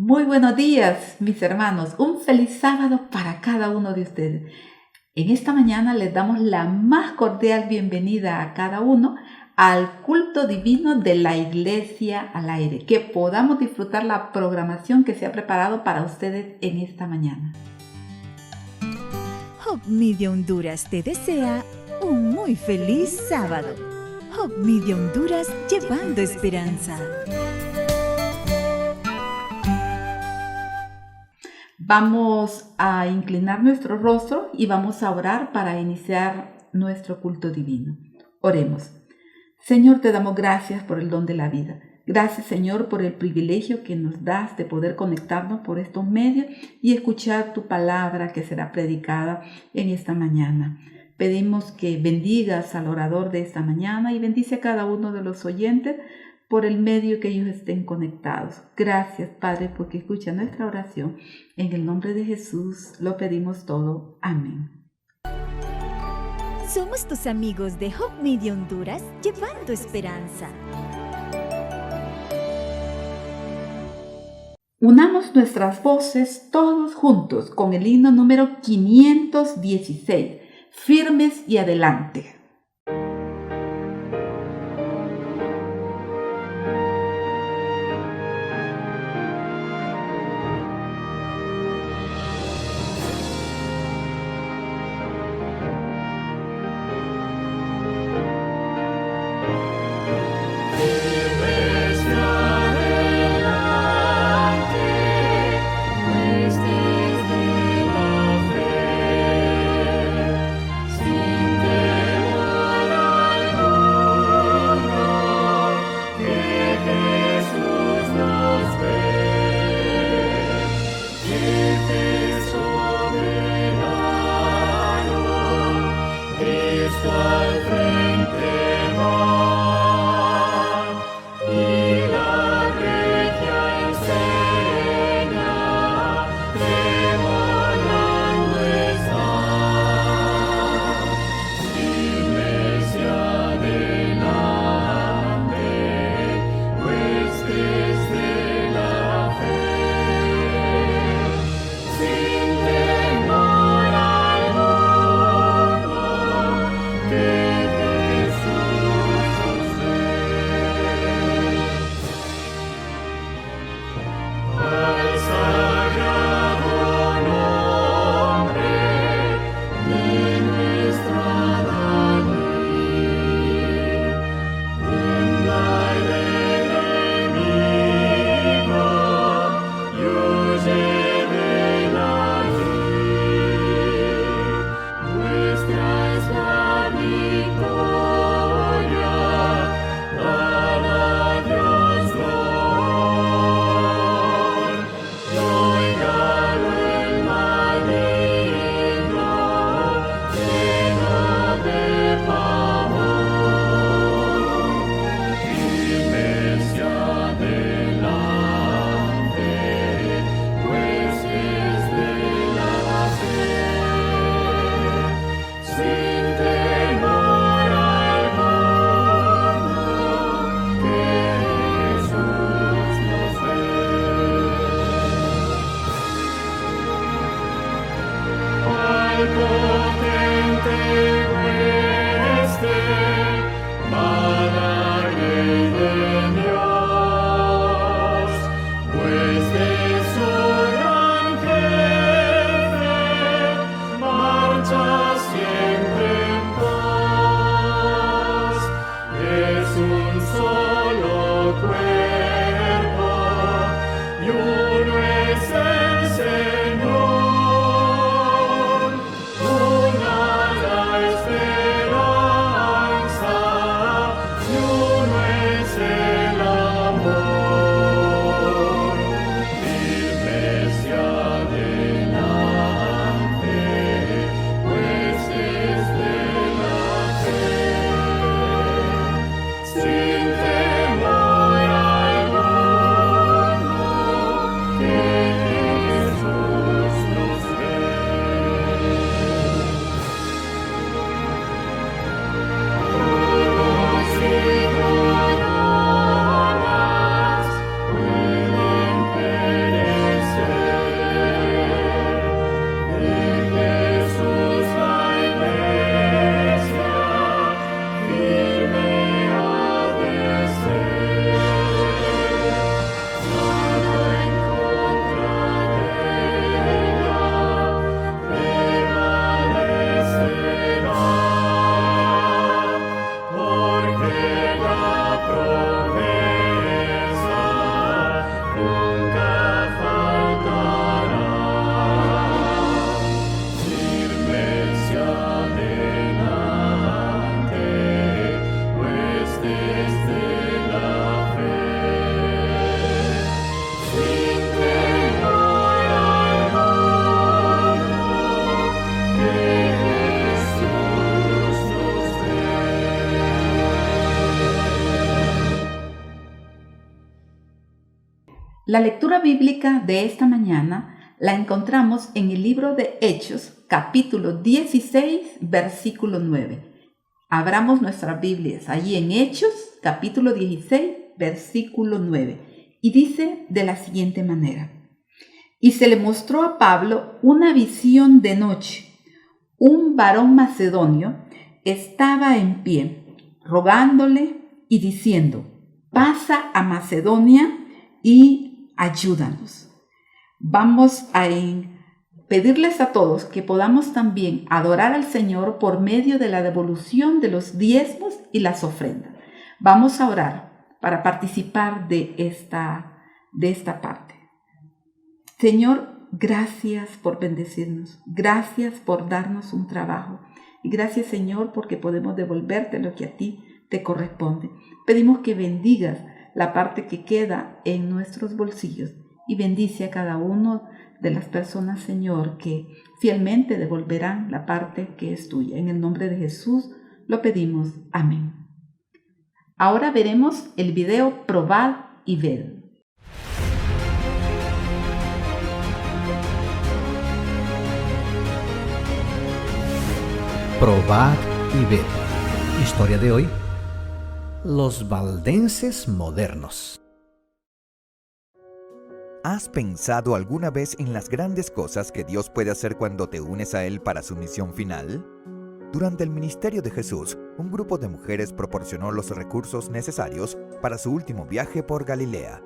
Muy buenos días, mis hermanos. Un feliz sábado para cada uno de ustedes. En esta mañana les damos la más cordial bienvenida a cada uno al culto divino de la Iglesia al Aire. Que podamos disfrutar la programación que se ha preparado para ustedes en esta mañana. Hope Media Honduras te desea un muy feliz sábado. Hope Media Honduras, llevando esperanza. Vamos a inclinar nuestro rostro y vamos a orar para iniciar nuestro culto divino. Oremos. Señor, te damos gracias por el don de la vida. Gracias, Señor, por el privilegio que nos das de poder conectarnos por estos medios y escuchar tu palabra que será predicada en esta mañana. Pedimos que bendigas al orador de esta mañana y bendice a cada uno de los oyentes por el medio que ellos estén conectados. Gracias, Padre, porque escucha nuestra oración. En el nombre de Jesús lo pedimos todo. Amén. Somos tus amigos de Hope Media Honduras, llevando esperanza. Unamos nuestras voces todos juntos con el himno número 516, Firmes y Adelante. Sin La lectura bíblica de esta mañana la encontramos en el libro de Hechos, capítulo 16, versículo 9. Abramos nuestras Biblias allí en Hechos, capítulo 16, versículo 9. Y dice de la siguiente manera: Y se le mostró a Pablo una visión de noche. Un varón macedonio estaba en pie, rogándole y diciendo: pasa a Macedonia y ayúdanos. Vamos a pedirles a todos que podamos también adorar al Señor por medio de la devolución de los diezmos y las ofrendas. Vamos a orar para participar de esta parte. Señor, gracias por bendecirnos. Gracias por darnos un trabajo. Y gracias, Señor, porque podemos devolverte lo que a ti te corresponde. Pedimos que bendigas la parte que queda en nuestros bolsillos y bendice a cada uno de las personas, Señor, que fielmente devolverán la parte que es tuya. En el nombre de Jesús lo pedimos. Amén. Ahora veremos el video Probad y Ved. Probad y ved. Historia de hoy: los valdenses modernos. ¿Has pensado alguna vez en las grandes cosas que Dios puede hacer cuando te unes a Él para su misión final? Durante el ministerio de Jesús, un grupo de mujeres proporcionó los recursos necesarios para su último viaje por Galilea.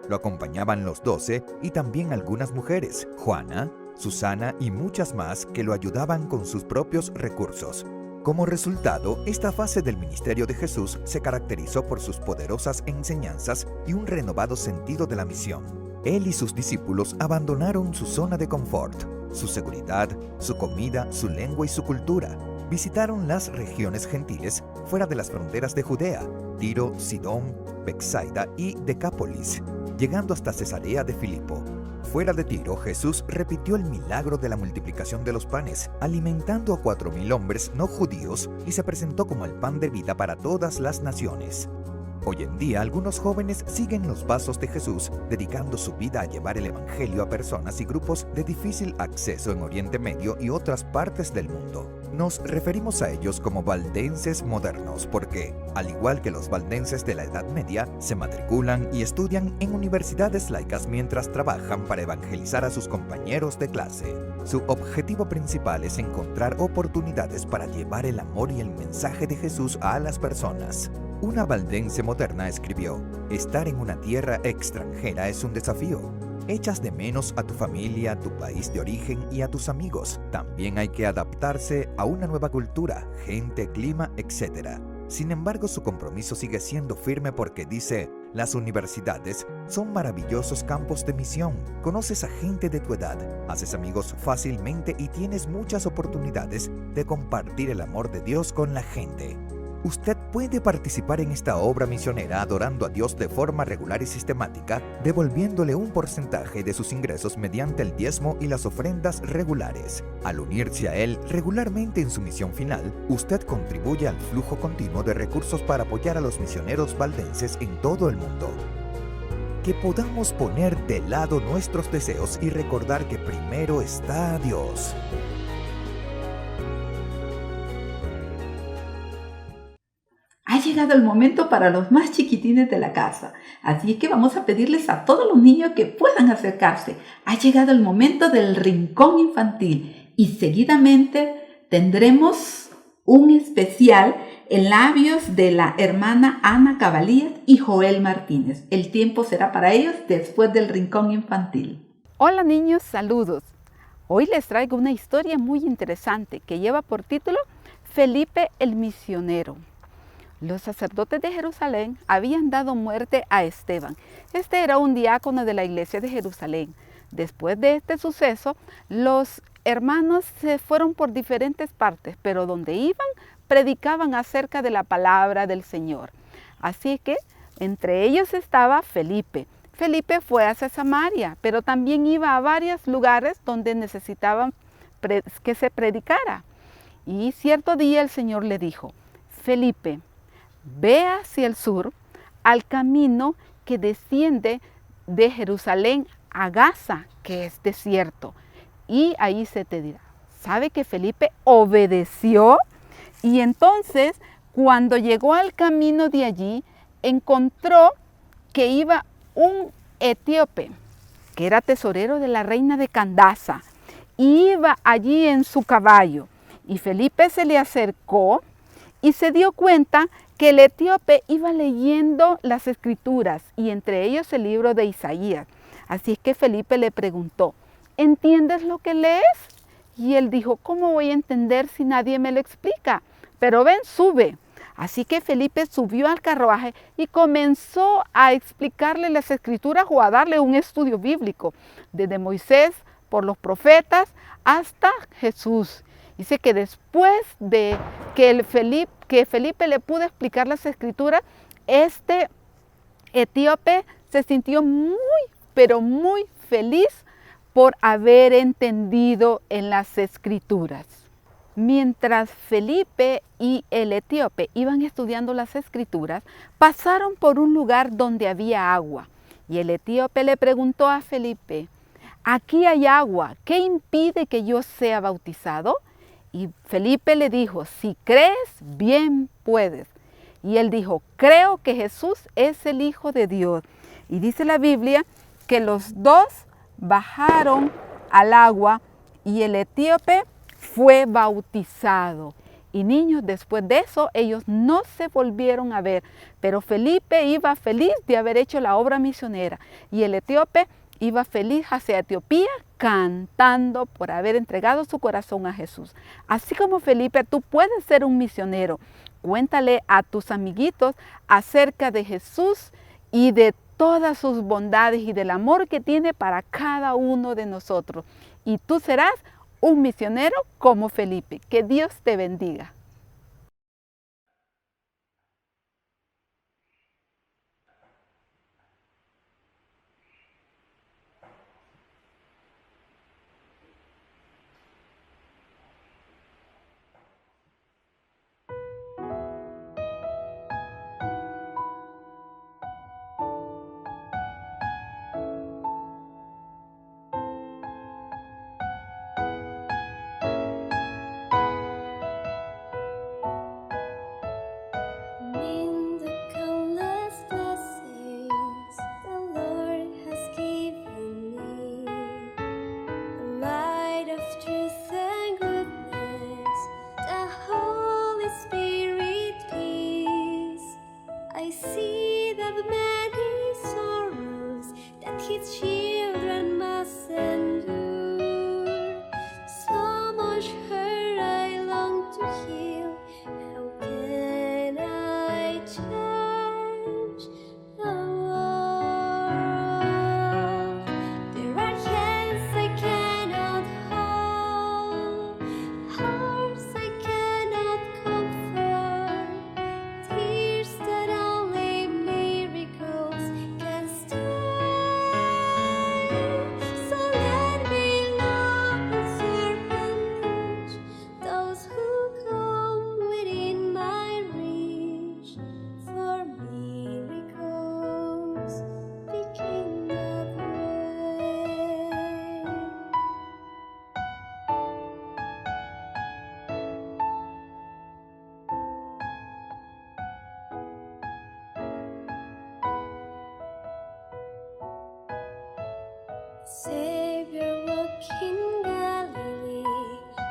Lo acompañaban los 12 y también algunas mujeres, Juana, Susana y muchas más, que lo ayudaban con sus propios recursos. Como resultado, esta fase del ministerio de Jesús se caracterizó por sus poderosas enseñanzas y un renovado sentido de la misión. Él y sus discípulos abandonaron su zona de confort, su seguridad, su comida, su lengua y su cultura. Visitaron las regiones gentiles fuera de las fronteras de Judea, Tiro, Sidón, Betsaida y Decápolis, llegando hasta Cesarea de Filipo. Fuera de Tiro, Jesús repitió el milagro de la multiplicación de los panes, alimentando a 4,000 hombres no judíos, y se presentó como el pan de vida para todas las naciones. Hoy en día, algunos jóvenes siguen los pasos de Jesús, dedicando su vida a llevar el evangelio a personas y grupos de difícil acceso en Oriente Medio y otras partes del mundo. Nos referimos a ellos como valdenses modernos porque, al igual que los valdenses de la Edad Media, se matriculan y estudian en universidades laicas mientras trabajan para evangelizar a sus compañeros de clase. Su objetivo principal es encontrar oportunidades para llevar el amor y el mensaje de Jesús a las personas. Una valdense moderna escribió: estar en una tierra extranjera es un desafío. Echas de menos a tu familia, tu país de origen y a tus amigos. También hay que adaptarse a una nueva cultura, gente, clima, etc. Sin embargo, su compromiso sigue siendo firme porque dice: las universidades son maravillosos campos de misión. Conoces a gente de tu edad, haces amigos fácilmente y tienes muchas oportunidades de compartir el amor de Dios con la gente. Usted puede participar en esta obra misionera adorando a Dios de forma regular y sistemática, devolviéndole un porcentaje de sus ingresos mediante el diezmo y las ofrendas regulares. Al unirse a Él regularmente en su misión final, usted contribuye al flujo continuo de recursos para apoyar a los misioneros valdenses en todo el mundo. Que podamos poner de lado nuestros deseos y recordar que primero está Dios. Ha llegado el momento para los más chiquitines de la casa, así que vamos a pedirles a todos los niños que puedan acercarse. Ha llegado el momento del rincón infantil y seguidamente tendremos un especial en labios de la hermana Ana Cabalías y Joel Martínez. El tiempo será para ellos después del rincón infantil. Hola niños, saludos. Hoy les traigo una historia muy interesante que lleva por título Felipe el Misionero. Los sacerdotes de Jerusalén habían dado muerte a Esteban. Este era un diácono de la iglesia de Jerusalén. Después de este suceso, los hermanos se fueron por diferentes partes, pero donde iban, predicaban acerca de la palabra del Señor. Así que entre ellos estaba Felipe. Felipe fue hacia Samaria, pero también iba a varios lugares donde necesitaban que se predicara. Y cierto día el Señor le dijo: Felipe, ve hacia el sur, al camino que desciende de Jerusalén a Gaza, que es desierto. Y ahí se te dirá. ¿Sabe que Felipe obedeció? Y entonces, cuando llegó al camino de allí, encontró que iba un etíope, que era tesorero de la reina de Candaza, y iba allí en su caballo. Y Felipe se le acercó y se dio cuenta que el etíope iba leyendo las escrituras, y entre ellos el libro de Isaías. Así es que Felipe le preguntó, ¿entiendes lo que lees? Y él dijo, ¿cómo voy a entender si nadie me lo explica? Pero ven, sube. Así que Felipe subió al carruaje y comenzó a explicarle las escrituras o a darle un estudio bíblico, desde Moisés, por los profetas, hasta Jesús. Dice que después de que Felipe le pudo explicar las escrituras, este etíope se sintió muy, pero muy feliz por haber entendido en las escrituras. Mientras Felipe y el etíope iban estudiando las escrituras, pasaron por un lugar donde había agua. Y el etíope le preguntó a Felipe, aquí hay agua, ¿qué impide que yo sea bautizado? Y Felipe le dijo, si crees, bien puedes. Y él dijo, creo que Jesús es el Hijo de Dios. Y dice la Biblia que los dos bajaron al agua y el etíope fue bautizado. Y niños, después de eso, ellos no se volvieron a ver. Pero Felipe iba feliz de haber hecho la obra misionera. Y el etíope iba feliz hacia Etiopía cantando por haber entregado su corazón a Jesús. Así como Felipe, tú puedes ser un misionero. Cuéntale a tus amiguitos acerca de Jesús y de todas sus bondades y del amor que tiene para cada uno de nosotros. Y tú serás un misionero como Felipe. Que Dios te bendiga. In the countless blessings the Lord has given me, a light of truth and goodness, the Holy Spirit peace. I see the many sorrows that His children must endure. So much hurt I long to heal. How can I change the world? There are hands I cannot hold, hearts I cannot comfort, tears that only miracles can stay. So let me love and serve and teach those who come within my reach. For miracles begin the way. Savior walking Galilee,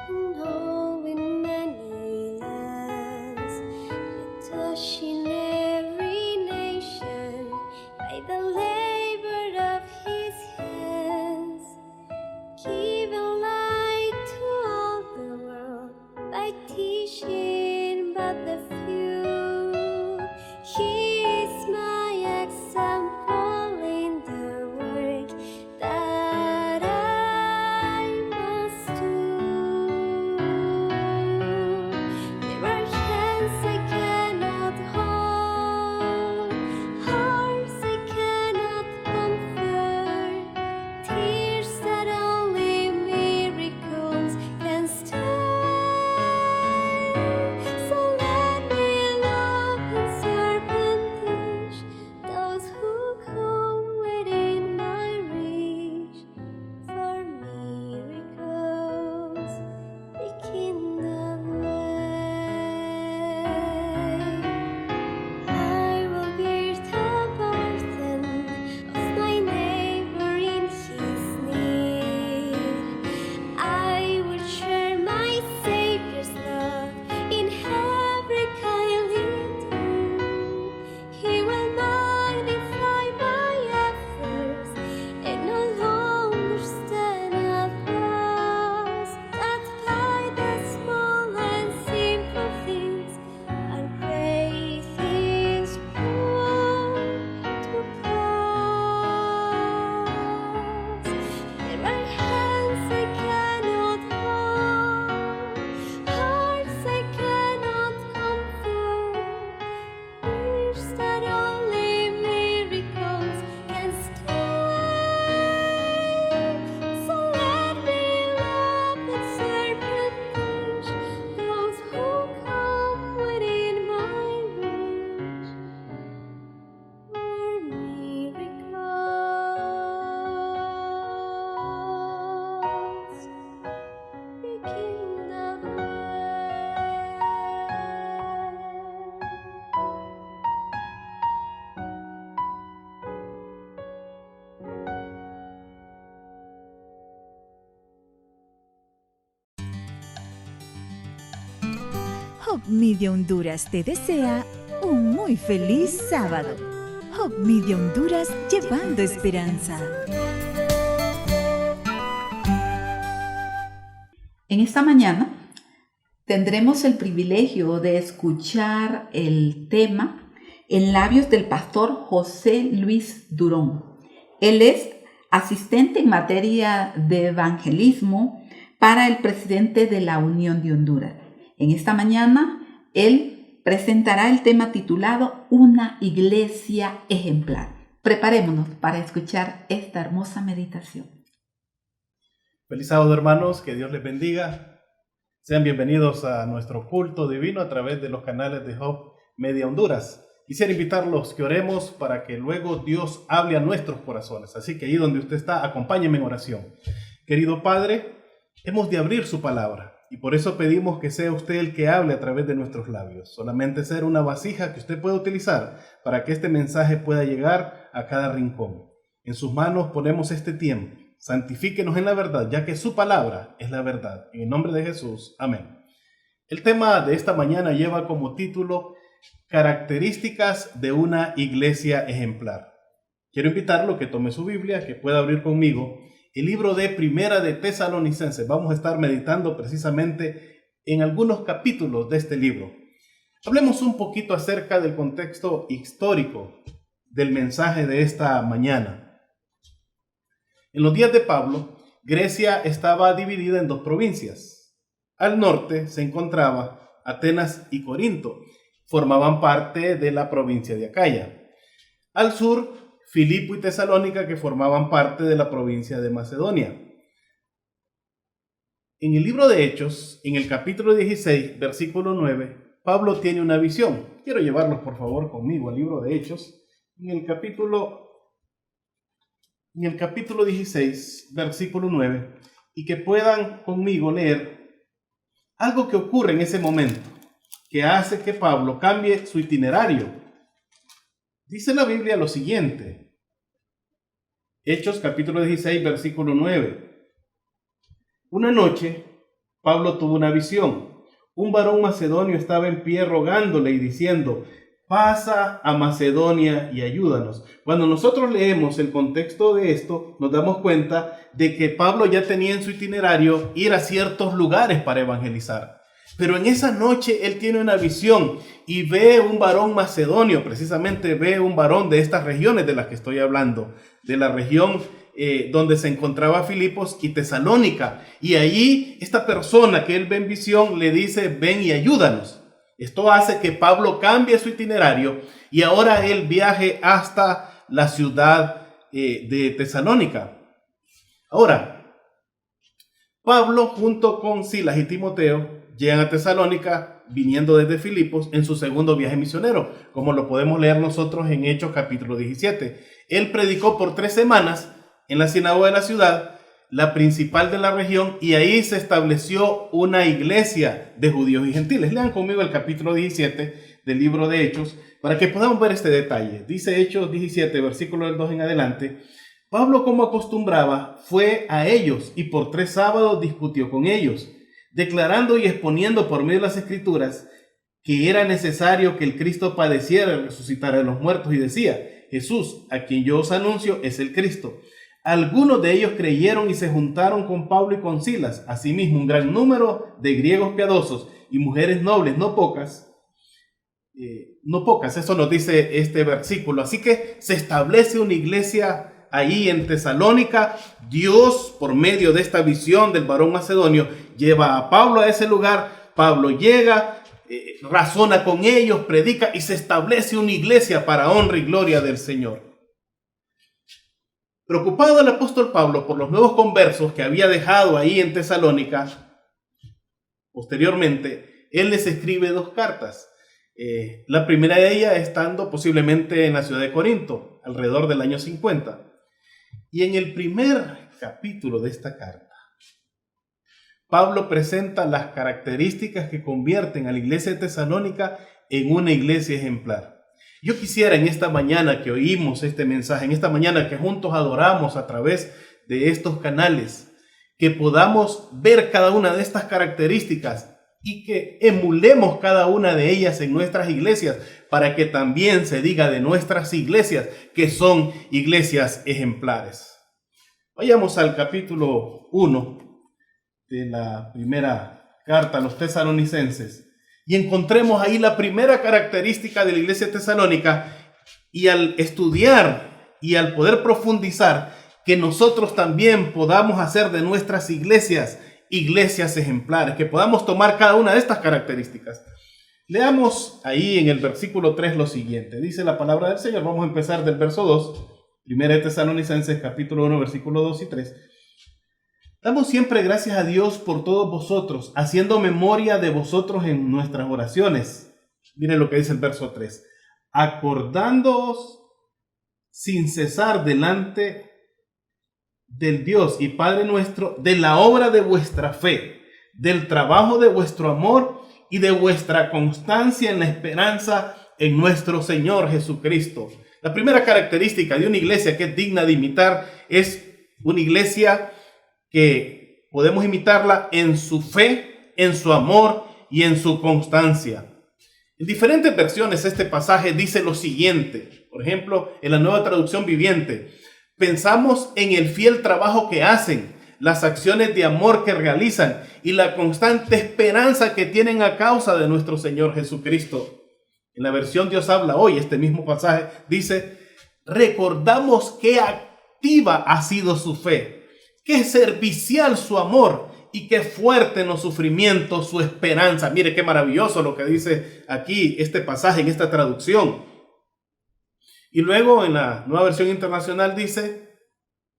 knowing many lands, yet touching every nation by the labor of His hands, giving light to all the world by teaching but the few. He is my example in the work that I Hope Media Honduras te desea un muy feliz sábado. Hope Media Honduras, llevando esperanza. En esta mañana tendremos el privilegio de escuchar el tema en labios del pastor José Luis Durón. Él es asistente en materia de evangelismo para el presidente de la Unión de Honduras. En esta mañana, él presentará el tema titulado Una iglesia ejemplar. Preparémonos para escuchar esta hermosa meditación. Feliz sábado, hermanos, que Dios les bendiga. Sean bienvenidos a nuestro culto divino a través de los canales de Hope Media Honduras. Quisiera invitarlos que oremos para que luego Dios hable a nuestros corazones. Así que ahí donde usted está, acompáñeme en oración. Querido Padre, hemos de abrir su palabra y por eso pedimos que sea usted el que hable a través de nuestros labios. Solamente ser una vasija que usted pueda utilizar para que este mensaje pueda llegar a cada rincón. En sus manos ponemos este tiempo. Santifíquenos en la verdad, ya que su palabra es la verdad. En el nombre de Jesús, amén. El tema de esta mañana lleva como título Características de una iglesia ejemplar. Quiero invitarlo a que tome su Biblia, que pueda abrir conmigo el libro de Primera de Tesalonicenses. Vamos a estar meditando precisamente en algunos capítulos de este libro. Hablemos un poquito acerca del contexto histórico del mensaje de esta mañana. En los días de Pablo, Grecia estaba dividida en dos provincias. Al norte se encontraba Atenas y Corinto. Formaban parte de la provincia de Acaya. Al sur, Filipo y Tesalónica, que formaban parte de la provincia de Macedonia. En el libro de Hechos, en el capítulo 16, versículo 9, Pablo tiene una visión. Quiero llevarlos por favor conmigo al libro de Hechos, en el capítulo 16, versículo 9, y que puedan conmigo leer algo que ocurre en ese momento, que hace que Pablo cambie su itinerario. Dice la Biblia lo siguiente, Hechos capítulo 16, versículo 9. Una noche, Pablo tuvo una visión. Un varón macedonio estaba en pie rogándole y diciendo, pasa a Macedonia y ayúdanos. Cuando nosotros leemos el contexto de esto, nos damos cuenta de que Pablo ya tenía en su itinerario ir a ciertos lugares para evangelizar. Pero en esa noche él tiene una visión y ve un varón macedonio, precisamente ve un varón de estas regiones de las que estoy hablando, de la región donde se encontraba Filipos y Tesalónica. Y allí esta persona que él ve en visión le dice, ven y ayúdanos. Esto hace que Pablo cambie su itinerario y ahora él viaje hasta la ciudad de Tesalónica. Ahora, Pablo junto con Silas y Timoteo llegan a Tesalónica viniendo desde Filipos en su segundo viaje misionero, como lo podemos leer nosotros en Hechos capítulo 17. Él predicó por 3 semanas en la sinagoga de la ciudad, la principal de la región, y ahí se estableció una iglesia de judíos y gentiles. Lean conmigo el capítulo 17 del libro de Hechos para que podamos ver este detalle. Dice Hechos 17, versículo del 2 en adelante. Pablo, como acostumbraba, fue a ellos y por 3 sábados discutió con ellos, declarando y exponiendo por medio de las Escrituras que era necesario que el Cristo padeciera y resucitara de los muertos, y decía, Jesús, a quien yo os anuncio, es el Cristo. Algunos de ellos creyeron y se juntaron con Pablo y con Silas. Asimismo, un gran número de griegos piadosos y mujeres nobles, no pocas, eso nos dice este versículo. Así que se establece una iglesia ahí en Tesalónica. Dios, por medio de esta visión del varón macedonio, lleva a Pablo a ese lugar. Pablo llega, razona con ellos, predica y se establece una iglesia para honra y gloria del Señor. Preocupado el apóstol Pablo por los nuevos conversos que había dejado ahí en Tesalónica, posteriormente, él les escribe 2 cartas. La primera de ellas estando posiblemente en la ciudad de Corinto, alrededor del año 50. Y en el primer capítulo de esta carta, Pablo presenta las características que convierten a la iglesia de Tesalónica en una iglesia ejemplar. Yo quisiera en esta mañana que oímos este mensaje, en esta mañana que juntos adoramos a través de estos canales, que podamos ver cada una de estas características y que emulemos cada una de ellas en nuestras iglesias, para que también se diga de nuestras iglesias que son iglesias ejemplares. Vayamos al capítulo 1 de la primera carta a los tesalonicenses y encontremos ahí la primera característica de la iglesia tesalónica, y al estudiar y al poder profundizar, que nosotros también podamos hacer de nuestras iglesias ejemplares, que podamos tomar cada una de estas características. Leamos ahí en el versículo 3 lo siguiente. Dice la palabra del Señor. Vamos a empezar del verso 2. Primera de Tesalonicenses, capítulo 1, versículo 2 y 3. Damos siempre gracias a Dios por todos vosotros, haciendo memoria de vosotros en nuestras oraciones. Miren lo que dice el verso 3. Acordándoos sin cesar delante del Dios y Padre nuestro, de la obra de vuestra fe, del trabajo de vuestro amor y de vuestra constancia en la esperanza en nuestro Señor Jesucristo. La primera característica de una iglesia que es digna de imitar es una iglesia que podemos imitarla en su fe, en su amor y en su constancia. En diferentes versiones este pasaje dice lo siguiente. Por ejemplo, en la Nueva Traducción Viviente, pensamos en el fiel trabajo que hacen, las acciones de amor que realizan y la constante esperanza que tienen a causa de nuestro Señor Jesucristo. En la versión Dios habla hoy, este mismo pasaje dice, recordamos qué activa ha sido su fe, qué servicial su amor y qué fuerte en los sufrimientos su esperanza. Mire qué maravilloso lo que dice aquí este pasaje en esta traducción. Y luego en la Nueva Versión Internacional dice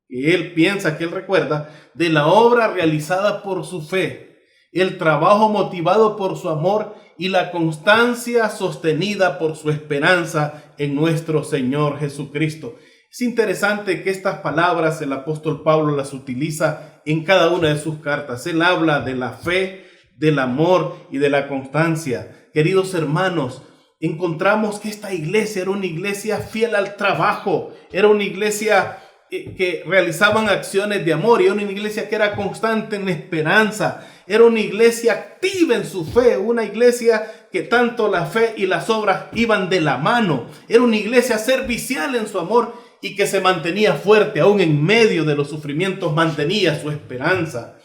que él piensa, que él recuerda de la obra realizada por su fe, el trabajo motivado por su amor y la constancia sostenida por su esperanza en nuestro Señor Jesucristo. Es interesante que estas palabras el apóstol Pablo las utiliza en cada una de sus cartas. Él habla de la fe, del amor y de la constancia. Queridos hermanos, encontramos que esta iglesia era una iglesia fiel al trabajo, era una iglesia que realizaban acciones de amor, y era una iglesia que era constante en la esperanza, era una iglesia activa en su fe, una iglesia que tanto la fe y las obras iban de la mano, era una iglesia servicial en su amor y que se mantenía fuerte, aún en medio de los sufrimientos mantenía su esperanza.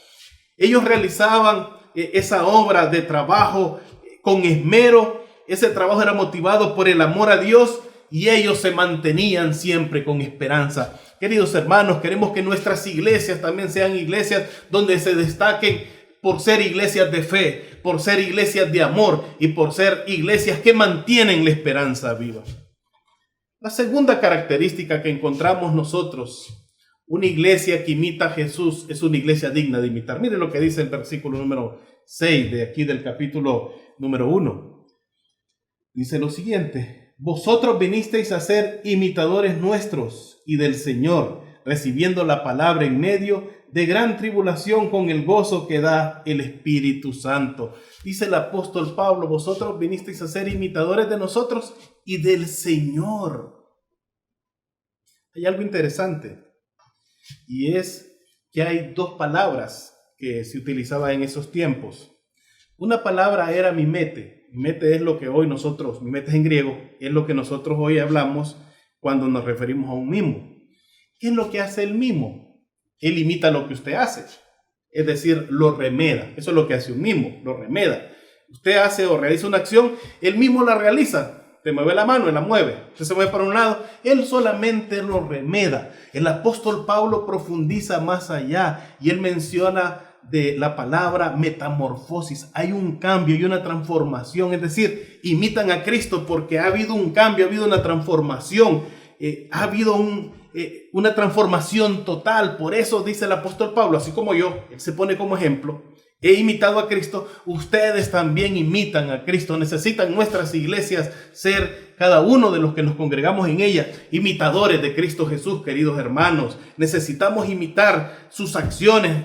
Ellos realizaban esa obra de trabajo con esmero. Ese trabajo era motivado por el amor a Dios y ellos se mantenían siempre con esperanza. Queridos hermanos, queremos que nuestras iglesias también sean iglesias donde se destaquen por ser iglesias de fe, por ser iglesias de amor y por ser iglesias que mantienen la esperanza viva. La segunda característica que encontramos nosotros, una iglesia que imita a Jesús, es una iglesia digna de imitar. Mire lo que dice el versículo número 6 de aquí del capítulo número 1. Dice lo siguiente: vosotros vinisteis a ser imitadores nuestros y del Señor, recibiendo la palabra en medio de gran tribulación con el gozo que da el Espíritu Santo. Dice el apóstol Pablo, vosotros vinisteis a ser imitadores de nosotros y del Señor. Hay algo interesante, y es que hay dos palabras que se utilizaban en esos tiempos. Una palabra era mimete. Mimete es lo que hoy nosotros, mimete es en griego, es lo que nosotros hoy hablamos cuando nos referimos a un mimo. ¿Qué es lo que hace el mimo? Él imita lo que usted hace, es decir, lo remeda. Eso es lo que hace un mimo, lo remeda. Usted hace o realiza una acción, él mismo la realiza. Te mueve la mano, él la mueve. Usted se mueve para un lado, él solamente lo remeda. El apóstol Pablo profundiza más allá y él menciona de la palabra metamorfosis. Hay un cambio y una transformación, es decir, imitan a Cristo porque ha habido un cambio, ha habido una transformación, ha habido una transformación total. Por eso dice el apóstol Pablo, así como yo, él se pone como ejemplo, he imitado a Cristo, ustedes también imitan a Cristo. Necesitan nuestras iglesias ser, cada uno de los que nos congregamos en ellas, imitadores de Cristo Jesús, queridos hermanos. Necesitamos imitar sus acciones.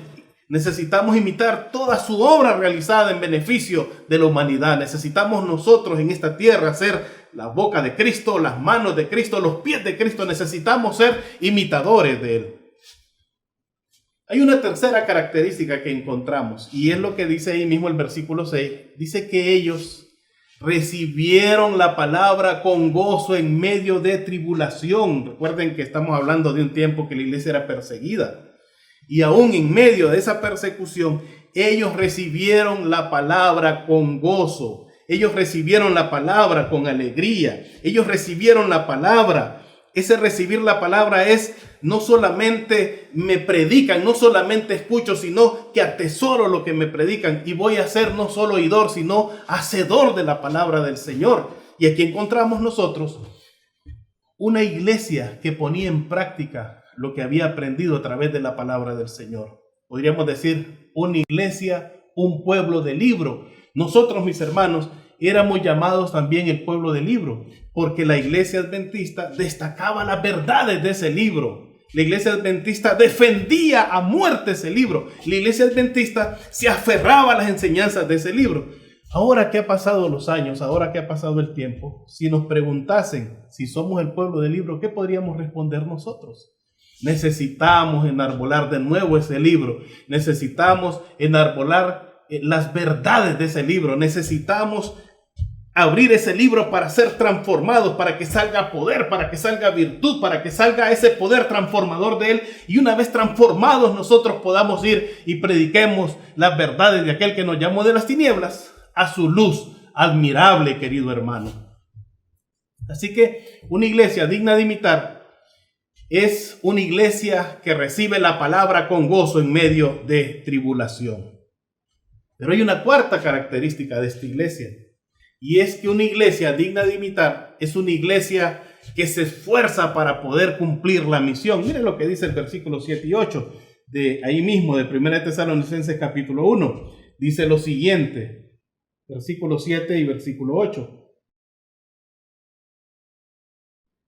Necesitamos imitar toda su obra realizada en beneficio de la humanidad. Necesitamos nosotros en esta tierra ser la boca de Cristo, las manos de Cristo, los pies de Cristo. Necesitamos ser imitadores de Él. Hay una tercera característica que encontramos, y es lo que dice ahí mismo el versículo 6. Dice que ellos recibieron la palabra con gozo en medio de tribulación. Recuerden que estamos hablando de un tiempo que la iglesia era perseguida. Y aún en medio de esa persecución, ellos recibieron la palabra con gozo. Ellos recibieron la palabra con alegría. Ellos recibieron la palabra. Ese recibir la palabra es no solamente me predican, no solamente escucho, sino que atesoro lo que me predican y voy a ser no solo oidor, sino hacedor de la palabra del Señor. Y aquí encontramos nosotros una iglesia que ponía en práctica lo que había aprendido a través de la palabra del Señor. Podríamos decir una iglesia, un pueblo de libro. Nosotros, mis hermanos, éramos llamados también el pueblo del libro, porque la iglesia adventista destacaba las verdades de ese libro. La iglesia adventista defendía a muerte ese libro. La iglesia adventista se aferraba a las enseñanzas de ese libro. Ahora que ha pasado los años, ahora que ha pasado el tiempo, si nos preguntasen si somos el pueblo del libro, ¿qué podríamos responder nosotros? Necesitamos enarbolar de nuevo ese libro. Necesitamos enarbolar las verdades de ese libro. Necesitamos abrir ese libro para ser transformados, para que salga poder, para que salga virtud, para que salga ese poder transformador de él. Y una vez transformados nosotros podamos ir y prediquemos las verdades de aquel que nos llamó de las tinieblas a su luz admirable, querido hermano. Así que una iglesia digna de imitar es una iglesia que recibe la palabra con gozo en medio de tribulación. Pero hay una cuarta característica de esta iglesia, y es que una iglesia digna de imitar es una iglesia que se esfuerza para poder cumplir la misión. Miren lo que dice el versículo 7 y 8 de ahí mismo de 1 Tesalonicenses capítulo 1. Dice lo siguiente, versículo 7 y versículo 8.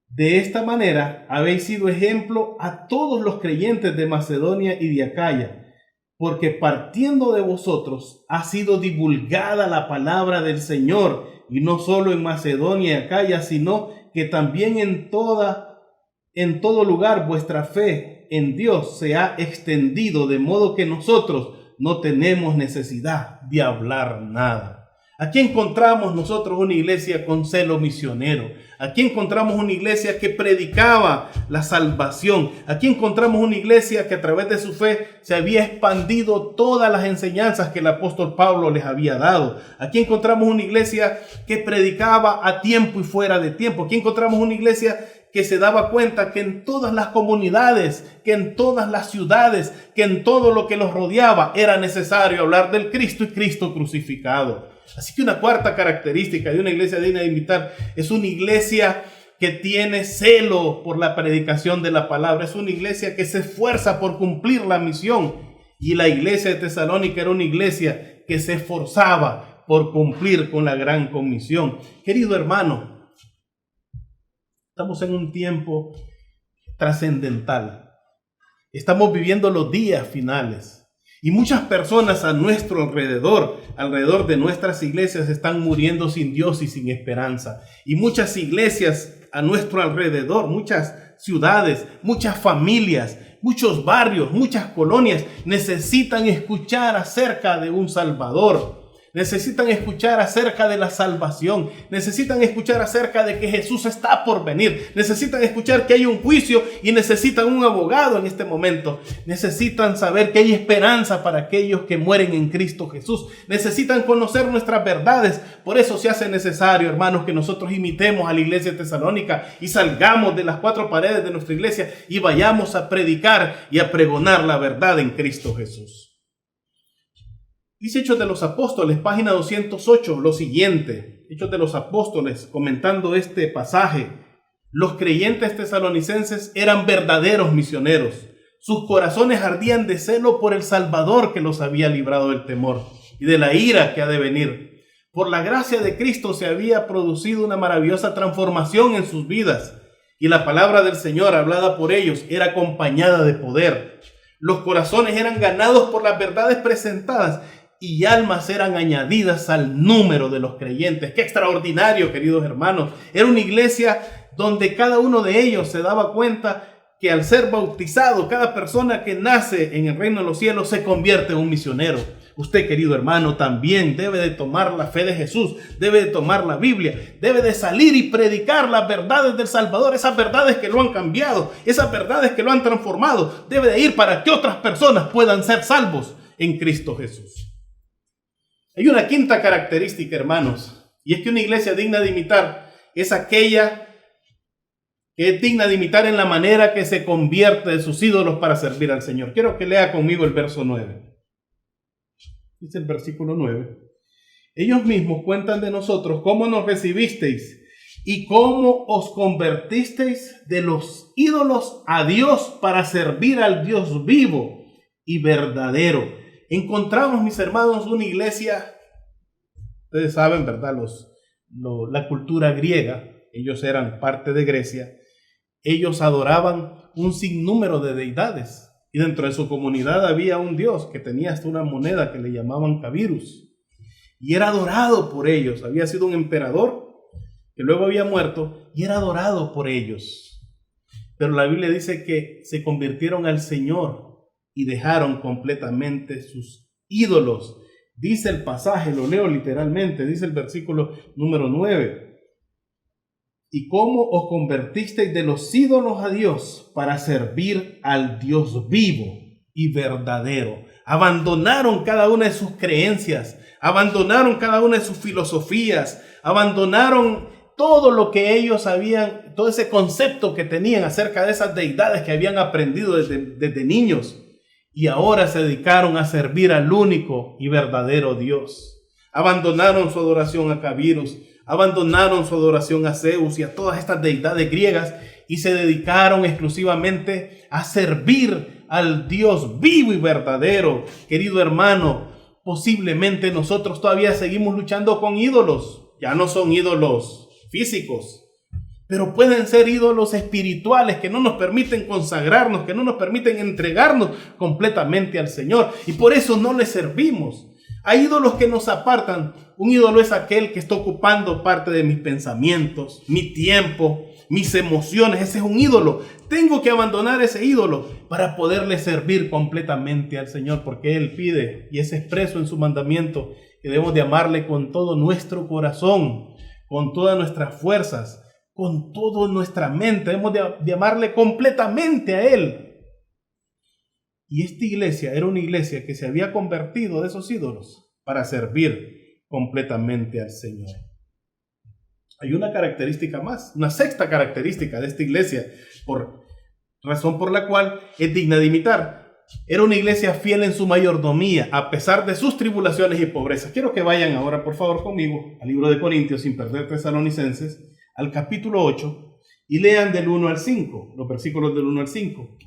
De esta manera habéis sido ejemplo a todos los creyentes de Macedonia y de Acaya, porque partiendo de vosotros ha sido divulgada la palabra del Señor, y no solo en Macedonia y Acaya, sino que también en todo lugar vuestra fe en Dios se ha extendido, de modo que nosotros no tenemos necesidad de hablar nada. Aquí encontramos nosotros una iglesia con celo misionero. Aquí encontramos una iglesia que predicaba la salvación. Aquí encontramos una iglesia que a través de su fe se había expandido todas las enseñanzas que el apóstol Pablo les había dado. Aquí encontramos una iglesia que predicaba a tiempo y fuera de tiempo. Aquí encontramos una iglesia que se daba cuenta que en todas las comunidades, que en todas las ciudades, que en todo lo que los rodeaba era necesario hablar del Cristo y Cristo crucificado. Así que una cuarta característica de una iglesia digna de imitar es una iglesia que tiene celo por la predicación de la palabra. Es una iglesia que se esfuerza por cumplir la misión. Y la iglesia de Tesalónica era una iglesia que se esforzaba por cumplir con la gran comisión. Querido hermano, estamos en un tiempo trascendental. Estamos viviendo los días finales. Y muchas personas a nuestro alrededor de nuestras iglesias, están muriendo sin Dios y sin esperanza. Y muchas iglesias a nuestro alrededor, muchas ciudades, muchas familias, muchos barrios, muchas colonias necesitan escuchar acerca de un Salvador. Necesitan escuchar acerca de la salvación. Necesitan escuchar acerca de que Jesús está por venir. Necesitan escuchar que hay un juicio y necesitan un abogado en este momento. Necesitan saber que hay esperanza para aquellos que mueren en Cristo Jesús. Necesitan conocer nuestras verdades. Por eso se hace necesario, hermanos, que nosotros imitemos a la iglesia de Tesalónica y salgamos de las cuatro paredes de nuestra iglesia y vayamos a predicar y a pregonar la verdad en Cristo Jesús. Dice Hechos de los Apóstoles, página 208, lo siguiente. Hechos de los Apóstoles, comentando este pasaje. Los creyentes tesalonicenses eran verdaderos misioneros. Sus corazones ardían de celo por el Salvador que los había librado del temor y de la ira que ha de venir. Por la gracia de Cristo se había producido una maravillosa transformación en sus vidas. Y la palabra del Señor hablada por ellos era acompañada de poder. Los corazones eran ganados por las verdades presentadas y almas eran añadidas al número de los creyentes. ¡Qué extraordinario, queridos hermanos! Era una iglesia donde cada uno de ellos se daba cuenta que al ser bautizado, cada persona que nace en el reino de los cielos se convierte en un misionero. Usted, querido hermano, también debe de tomar la fe de Jesús, debe de tomar la Biblia, debe de salir y predicar las verdades del Salvador, esas verdades que lo han cambiado, esas verdades que lo han transformado. Debe de ir para que otras personas puedan ser salvos en Cristo Jesús. Hay una quinta característica, hermanos, y es que una iglesia digna de imitar es aquella que es digna de imitar en la manera que se convierte de sus ídolos para servir al Señor. Quiero que lea conmigo el verso 9. Dice el versículo 9. Ellos mismos cuentan de nosotros cómo nos recibisteis y cómo os convertisteis de los ídolos a Dios para servir al Dios vivo y verdadero. Encontramos, mis hermanos, una iglesia, ustedes saben, ¿verdad? La cultura griega, ellos eran parte de Grecia. Ellos adoraban un sinnúmero de deidades y dentro de su comunidad había un dios que tenía hasta una moneda que le llamaban Cabirus y era adorado por ellos. Había sido un emperador que luego había muerto y era adorado por ellos. Pero la Biblia dice que se convirtieron al Señor y dejaron completamente sus ídolos. Dice el pasaje, lo leo literalmente, dice el versículo número 9. Y cómo os convertisteis de los ídolos a Dios para servir al Dios vivo y verdadero. Abandonaron cada una de sus creencias, abandonaron cada una de sus filosofías, abandonaron todo lo que ellos habían, todo ese concepto que tenían acerca de esas deidades que habían aprendido desde niños. Y ahora se dedicaron a servir al único y verdadero Dios. Abandonaron su adoración a Cabirus, abandonaron su adoración a Zeus y a todas estas deidades griegas y se dedicaron exclusivamente a servir al Dios vivo y verdadero. Querido hermano, posiblemente nosotros todavía seguimos luchando con ídolos. Ya no son ídolos físicos, pero pueden ser ídolos espirituales que no nos permiten consagrarnos, que no nos permiten entregarnos completamente al Señor y por eso no le servimos. Hay ídolos que nos apartan. Un ídolo es aquel que está ocupando parte de mis pensamientos, mi tiempo, mis emociones. Ese es un ídolo. Tengo que abandonar ese ídolo para poderle servir completamente al Señor, porque Él pide y es expreso en su mandamiento que debemos de amarle con todo nuestro corazón, con todas nuestras fuerzas, con toda nuestra mente. Debemos de amarle completamente a Él. Y esta iglesia era una iglesia que se había convertido de esos ídolos para servir completamente al Señor. Hay una característica más, una sexta característica de esta iglesia, por razón por la cual es digna de imitar. Era una iglesia fiel en su mayordomía, a pesar de sus tribulaciones y pobrezas. Quiero que vayan ahora, por favor, conmigo al libro de Corintios, sin perder Tesalonicenses, al capítulo 8, y lean del 1 al 5, los versículos del 1 al 5.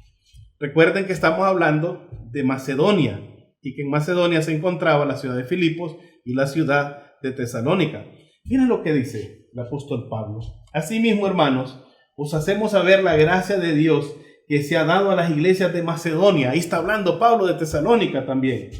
Recuerden que estamos hablando de Macedonia y que en Macedonia se encontraba la ciudad de Filipos y la ciudad de Tesalónica. Miren lo que dice el apóstol Pablo. Asimismo, hermanos, os hacemos saber la gracia de Dios que se ha dado a las iglesias de Macedonia. Ahí está hablando Pablo de Tesalónica también.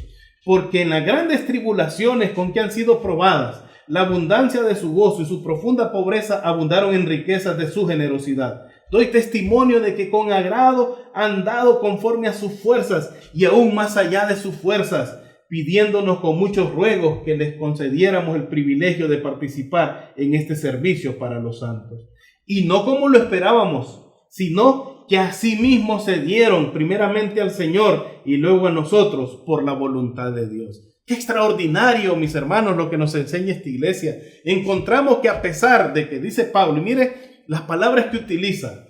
Porque en las grandes tribulaciones con que han sido probadas, la abundancia de su gozo y su profunda pobreza abundaron en riquezas de su generosidad. Doy testimonio de que con agrado han dado conforme a sus fuerzas y aún más allá de sus fuerzas, pidiéndonos con muchos ruegos que les concediéramos el privilegio de participar en este servicio para los santos. Y no como lo esperábamos, sino que asimismo se dieron primeramente al Señor y luego a nosotros por la voluntad de Dios. Qué extraordinario, mis hermanos, lo que nos enseña esta iglesia. Encontramos que a pesar de que dice Pablo, y mire las palabras que utiliza.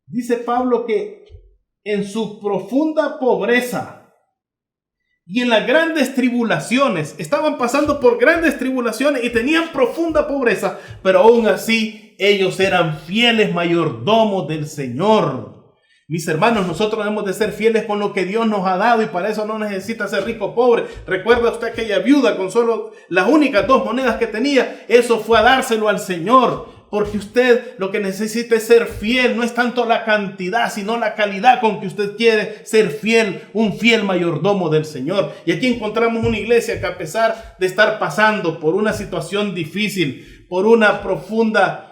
Dice Pablo que en su profunda pobreza y en las grandes tribulaciones, estaban pasando por grandes tribulaciones y tenían profunda pobreza, pero aún así ellos eran fieles mayordomos del Señor. Mis hermanos, nosotros debemos de ser fieles con lo que Dios nos ha dado y para eso no necesita ser rico o pobre. Recuerda usted aquella viuda con solo las únicas 2 monedas que tenía. Eso fue a dárselo al Señor. Porque usted lo que necesita es ser fiel. No es tanto la cantidad, sino la calidad con que usted quiere ser fiel. Un fiel mayordomo del Señor. Y aquí encontramos una iglesia que a pesar de estar pasando por una situación difícil, por una profunda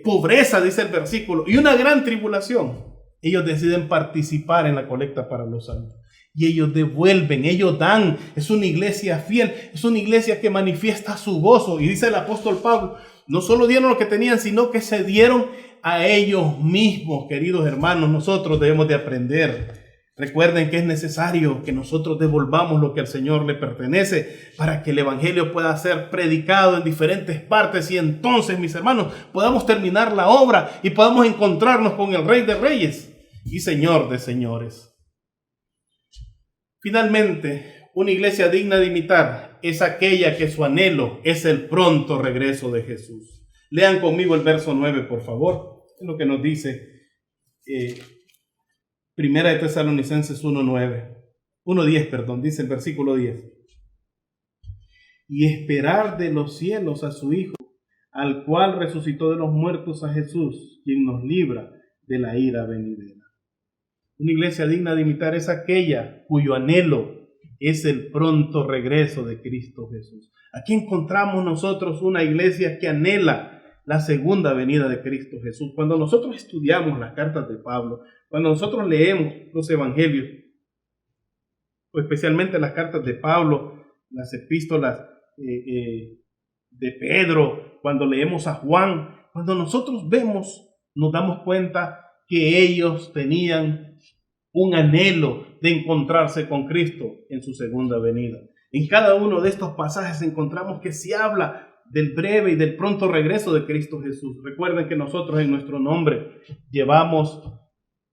pobreza, dice el versículo, y una gran tribulación, ellos deciden participar en la colecta para los santos. Y ellos devuelven, ellos dan. Es una iglesia fiel, es una iglesia que manifiesta su gozo. Y dice el apóstol Pablo, no solo dieron lo que tenían, sino que se dieron a ellos mismos. Queridos hermanos, nosotros debemos de aprender. Recuerden que es necesario que nosotros devolvamos lo que al Señor le pertenece para que el evangelio pueda ser predicado en diferentes partes y entonces, mis hermanos, podamos terminar la obra y podamos encontrarnos con el Rey de Reyes y Señor de señores. Finalmente, una iglesia digna de imitar es aquella que su anhelo es el pronto regreso de Jesús. Lean conmigo el verso 9, por favor. Es lo que nos dice Primera de Tesalonicenses 1:10, perdón, dice el versículo 10. Y esperar de los cielos a su Hijo, al cual resucitó de los muertos, a Jesús, quien nos libra de la ira venidera. Una iglesia digna de imitar es aquella cuyo anhelo es el pronto regreso de Cristo Jesús. Aquí encontramos nosotros una iglesia que anhela la segunda venida de Cristo Jesús. Cuando nosotros estudiamos las cartas de Pablo, cuando nosotros leemos los evangelios, o especialmente las cartas de Pablo, las epístolas de Pedro, cuando leemos a Juan, cuando nosotros vemos, nos damos cuenta que ellos tenían un anhelo de encontrarse con Cristo en su segunda venida. En cada uno de estos pasajes encontramos que se habla del breve y del pronto regreso de Cristo Jesús. Recuerden que nosotros en nuestro nombre llevamos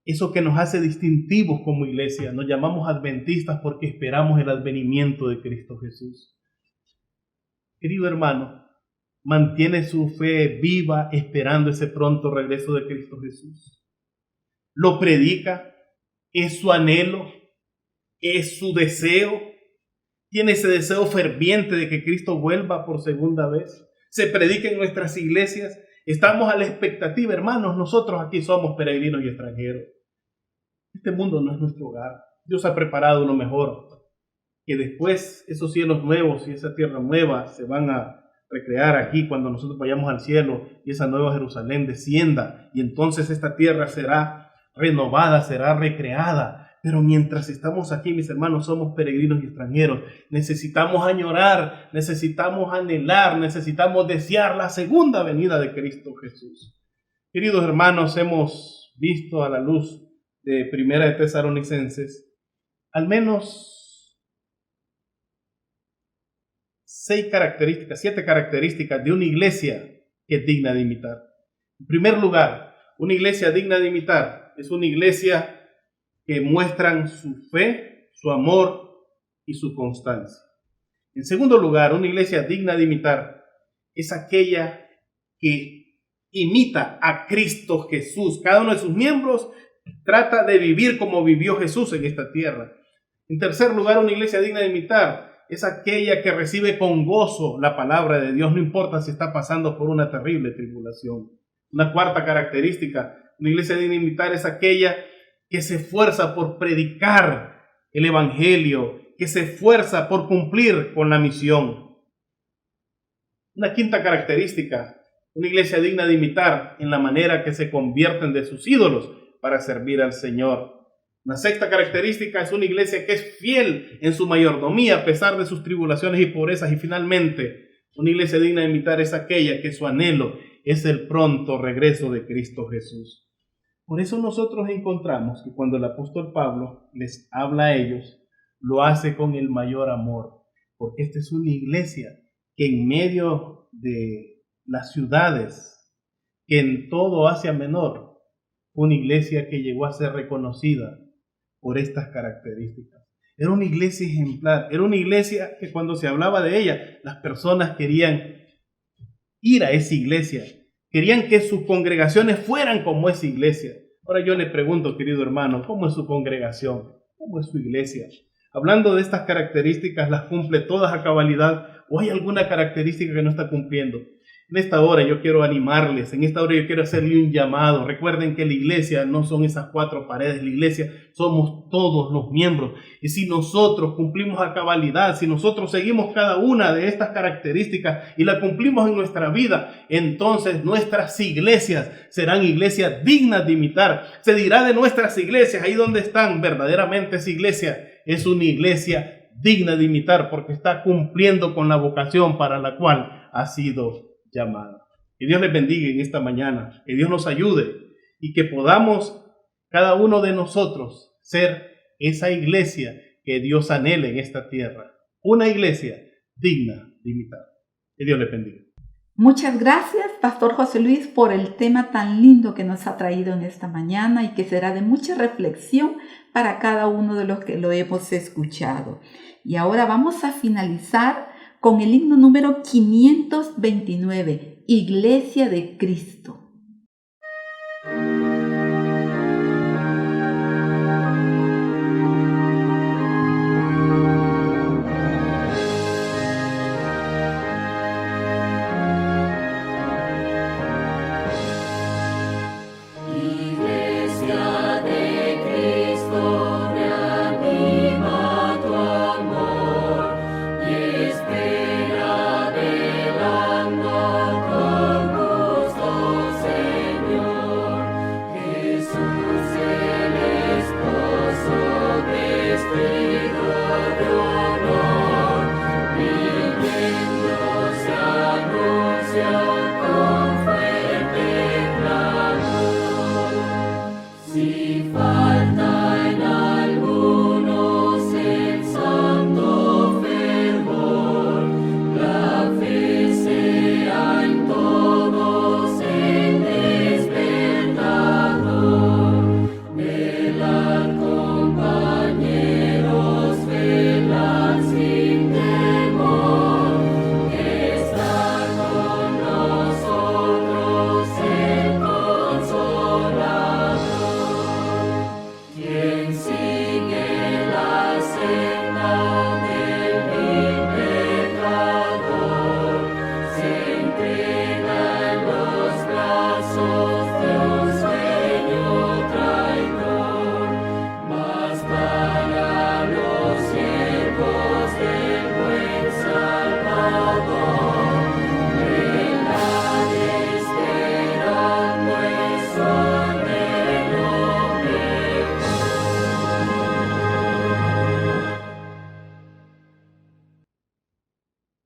eso que nos hace distintivos como iglesia. Nos llamamos adventistas porque esperamos el advenimiento de Cristo Jesús. Querido hermano, mantiene su fe viva esperando ese pronto regreso de Cristo Jesús. Lo predica, es su anhelo, es su deseo. Tiene ese deseo ferviente de que Cristo vuelva por segunda vez. Se predica en nuestras iglesias. Estamos a la expectativa, hermanos. Nosotros aquí somos peregrinos y extranjeros. Este mundo no es nuestro hogar. Dios ha preparado uno mejor. Que después esos cielos nuevos y esa tierra nueva se van a recrear aquí cuando nosotros vayamos al cielo y esa nueva Jerusalén descienda. Y entonces esta tierra será renovada, será recreada. Pero mientras estamos aquí, mis hermanos, somos peregrinos y extranjeros. Necesitamos añorar, necesitamos anhelar, necesitamos desear la segunda venida de Cristo Jesús. Queridos hermanos, hemos visto a la luz de Primera de Tesalonicenses al menos 7 características de una iglesia que es digna de imitar. En primer lugar, una iglesia digna de imitar es una iglesia que muestran su fe, su amor y su constancia. En segundo lugar, una iglesia digna de imitar es aquella que imita a Cristo Jesús. Cada uno de sus miembros trata de vivir como vivió Jesús en esta tierra. En tercer lugar, una iglesia digna de imitar es aquella que recibe con gozo la palabra de Dios, no importa si está pasando por una terrible tribulación. Una cuarta característica, una iglesia digna de imitar es aquella que se esfuerza por predicar el evangelio, que se esfuerza por cumplir con la misión. Una quinta característica, una iglesia digna de imitar en la manera que se convierten de sus ídolos para servir al Señor. Una sexta característica es una iglesia que es fiel en su mayordomía a pesar de sus tribulaciones y pobrezas. Y finalmente, una iglesia digna de imitar es aquella que su anhelo es el pronto regreso de Cristo Jesús. Por eso nosotros encontramos que cuando el apóstol Pablo les habla a ellos, lo hace con el mayor amor, porque esta es una iglesia que en medio de las ciudades, que en todo Asia Menor, una iglesia que llegó a ser reconocida por estas características. Era una iglesia ejemplar, era una iglesia que cuando se hablaba de ella, las personas querían ir a esa iglesia, querían que sus congregaciones fueran como esa iglesia. Ahora yo le pregunto, querido hermano, ¿cómo es su congregación? ¿Cómo es su iglesia? Hablando de estas características, ¿las cumple todas a cabalidad o hay alguna característica que no está cumpliendo? En esta hora yo quiero animarles, en esta hora yo quiero hacerle un llamado. Recuerden que la iglesia no son esas 4 paredes, la iglesia somos todos los miembros. Y si nosotros cumplimos a cabalidad, si nosotros seguimos cada una de estas características y la cumplimos en nuestra vida, entonces nuestras iglesias serán iglesias dignas de imitar. Se dirá de nuestras iglesias, ahí donde están, verdaderamente esa iglesia es una iglesia digna de imitar porque está cumpliendo con la vocación para la cual ha sido llamada. Que Dios les bendiga en esta mañana, que Dios nos ayude y que podamos cada uno de nosotros ser esa iglesia que Dios anhela en esta tierra, una iglesia digna de imitar. Que Dios les bendiga. Muchas gracias, Pastor José Luis, por el tema tan lindo que nos ha traído en esta mañana y que será de mucha reflexión para cada uno de los que lo hemos escuchado. Y ahora vamos a finalizar con el himno número 529, Iglesia de Cristo.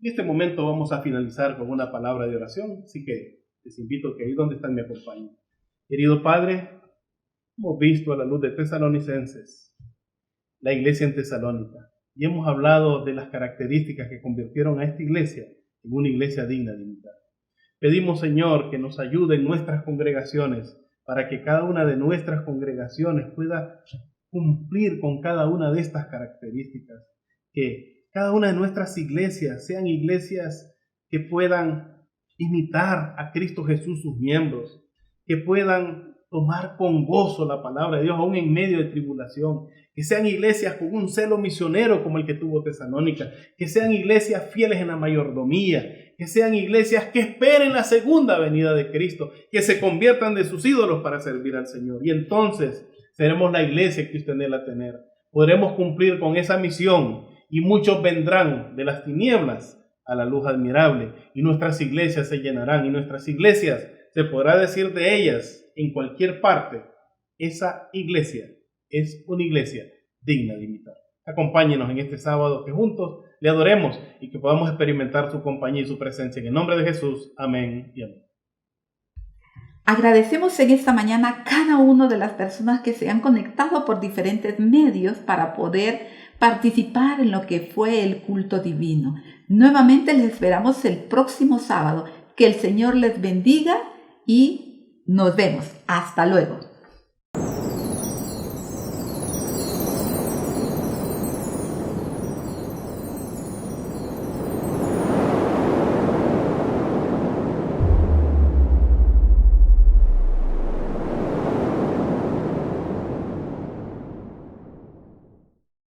En este momento vamos a finalizar con una palabra de oración, así que les invito que ahí donde están me acompañen. Querido Padre, hemos visto a la luz de Tesalonicenses la iglesia en Tesalónica y hemos hablado de las características que convirtieron a esta iglesia en una iglesia digna de imitar. Pedimos, Señor, que nos ayude en nuestras congregaciones para que cada una de nuestras congregaciones pueda cumplir con cada una de estas características, que cada una de nuestras iglesias sean iglesias que puedan imitar a Cristo Jesús, sus miembros, que puedan tomar con gozo la palabra de Dios aún en medio de tribulación, que sean iglesias con un celo misionero como el que tuvo Tesalónica, que sean iglesias fieles en la mayordomía, que sean iglesias que esperen la segunda venida de Cristo, que se conviertan de sus ídolos para servir al Señor. Y entonces seremos la iglesia que usted anhela tener. Podremos cumplir con esa misión y muchos vendrán de las tinieblas a la luz admirable y nuestras iglesias se llenarán y nuestras iglesias se podrá decir de ellas en cualquier parte, esa iglesia es una iglesia digna de imitar. Acompáñenos en este sábado que juntos le adoremos y que podamos experimentar su compañía y su presencia. En el nombre de Jesús, amén y amén. Agradecemos en esta mañana a cada una de las personas que se han conectado por diferentes medios para poder participar en lo que fue el culto divino. Nuevamente les esperamos el próximo sábado. Que el Señor les bendiga y nos vemos. Hasta luego.